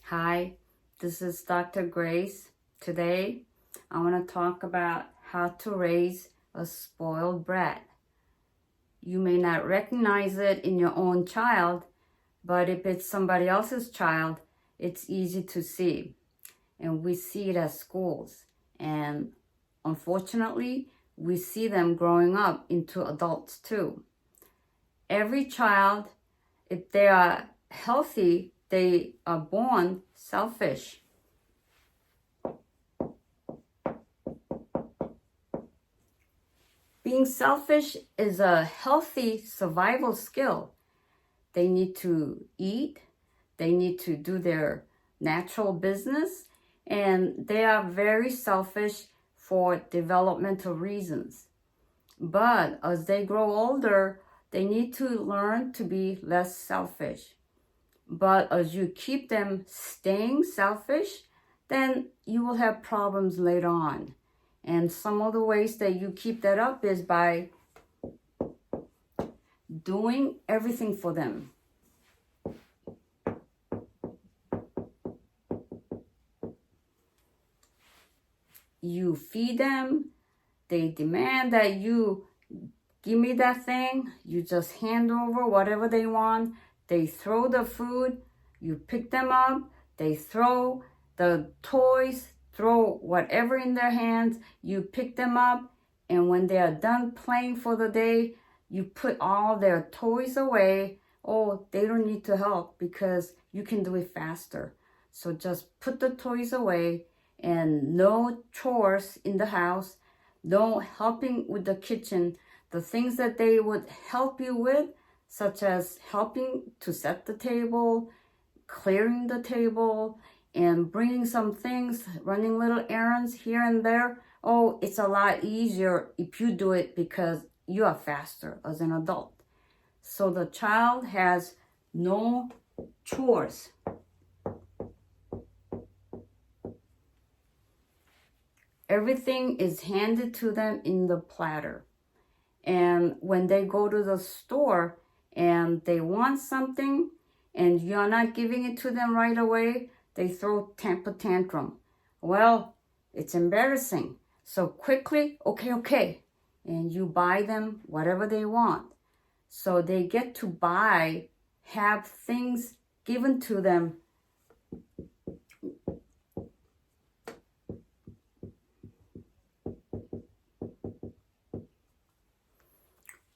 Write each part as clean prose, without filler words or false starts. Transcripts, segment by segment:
Hi, this is Dr. Grace. Today, I want to talk about how to raise a spoiled brat. You may not recognize it in your own child, but if it's somebody else's child, it's easy to see. And we see it at schools. And unfortunately, we see them growing up into adults too. Every child, if they are healthy, they are born selfish. Being selfish is a healthy survival skill. They need to eat, they need to do their natural business, and they are very selfish for developmental reasons. But as they grow older, they need to learn to be less selfish. But as you keep them staying selfish, then you will have problems later on. And some of the ways that you keep that up is by doing everything for them. You feed them, they demand that you give me that thing, you just hand over whatever they want. They throw the food, you pick them up, they throw the toys, throw whatever in their hands, you pick them up, and when they are done playing for the day, you put all their toys away. Oh, they don't need to help because you can do it faster. So just put the toys away, and no chores in the house, no helping with the kitchen. The things that they would help you with, such as helping to set the table, clearing the table, and bringing some things, running little errands here and there. Oh, it's a lot easier if you do it because you are faster as an adult. So the child has no chores. Everything is handed to them in the platter. And when they go to the store and they want something and you're not giving it to them right away, they throw temper tantrum. Well, it's embarrassing. So quickly, okay. And you buy them whatever they want. So they get to have things given to them.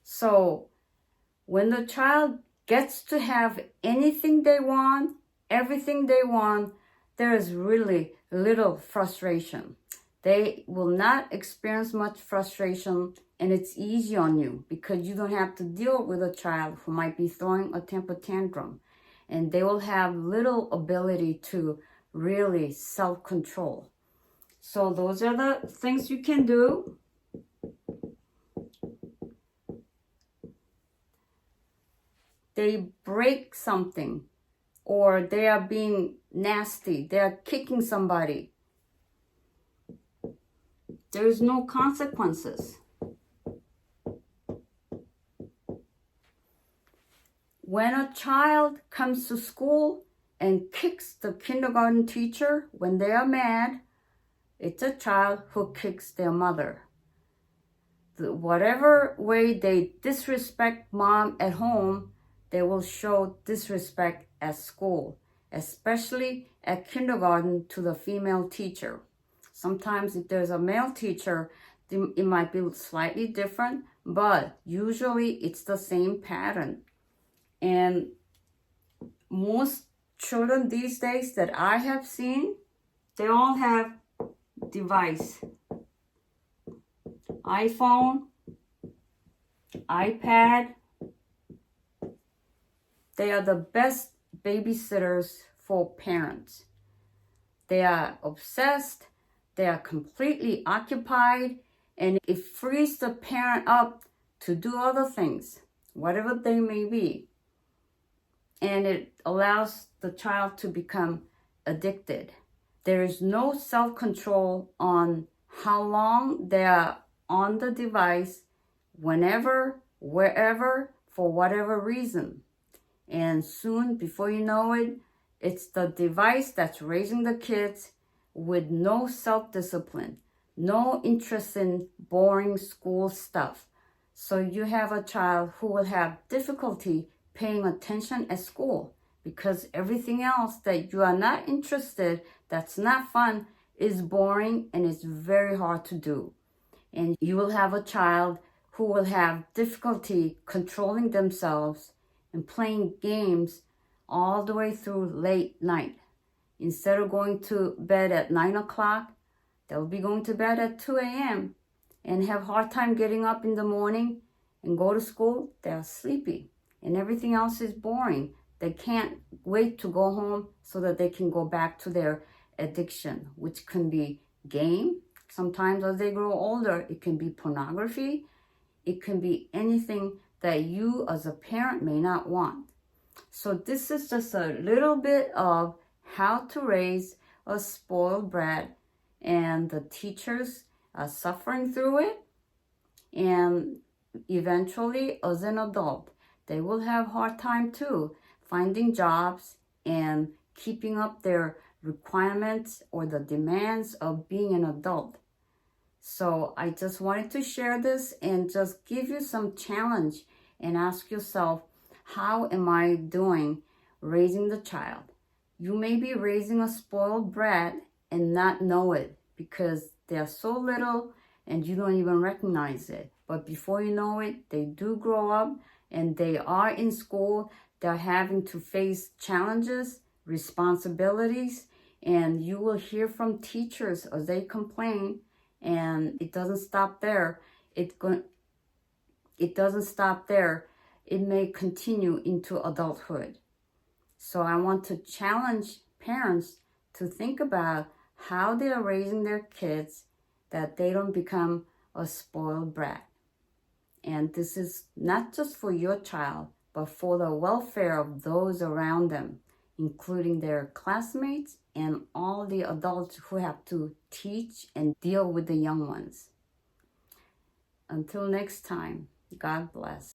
So when the child gets to have anything they want, everything they want, there is really little frustration. They will not experience much frustration, and it's easy on you because you don't have to deal with a child who might be throwing a temper tantrum, and they will have little ability to really self-control. So those are the things you can do. They break something, or they are being nasty, they are kicking somebody. There is no consequences. When a child comes to school and kicks the kindergarten teacher when they are mad, it's a child who kicks their mother. Whatever way they disrespect mom at home, they will show disrespect at school, especially at kindergarten to the female teacher. Sometimes if there's a male teacher, it might be slightly different, but usually it's the same pattern. And most children these days that I have seen, they all have device. iPhone, iPad. They are the best babysitters for parents. They are obsessed, they are completely occupied, and it frees the parent up to do other things, whatever they may be. And it allows the child to become addicted. There is no self-control on how long they are on the device, whenever, wherever, for whatever reason. And soon, before you know it, It's the device that's raising the kids with no self-discipline, no interest in boring school stuff. So you have a child who will have difficulty paying attention at school because everything else that you are not interested, that's not fun, is boring and it's very hard to do. And you will have a child who will have difficulty controlling themselves and playing games all the way through late night. Instead of going to bed at 9 o'clock, they'll be going to bed at 2 a.m. and have a hard time getting up in the morning and go to school. They're sleepy and everything else is boring. They can't wait to go home so that they can go back to their addiction, which can be game. Sometimes as they grow older, it can be pornography. It can be anything that you as a parent may not want. So this is just a little bit of how to raise a spoiled brat, and the teachers are suffering through it. And eventually, as an adult, they will have a hard time too, finding jobs and keeping up their requirements or the demands of being an adult. So I just wanted to share this and just give you some challenge and ask yourself, how am I doing raising the child? You may be raising a spoiled brat and not know it because they're so little and you don't even recognize it. But before you know it, they do grow up and they are in school. They're having to face challenges, responsibilities, and you will hear from teachers as they complain. And it doesn't stop there. It doesn't stop there. It may continue into adulthood. So I want to challenge parents to think about how they are raising their kids, that they don't become a spoiled brat. And this is not just for your child, but for the welfare of those around them, including their classmates and all the adults who have to teach and deal with the young ones. Until next time, God bless.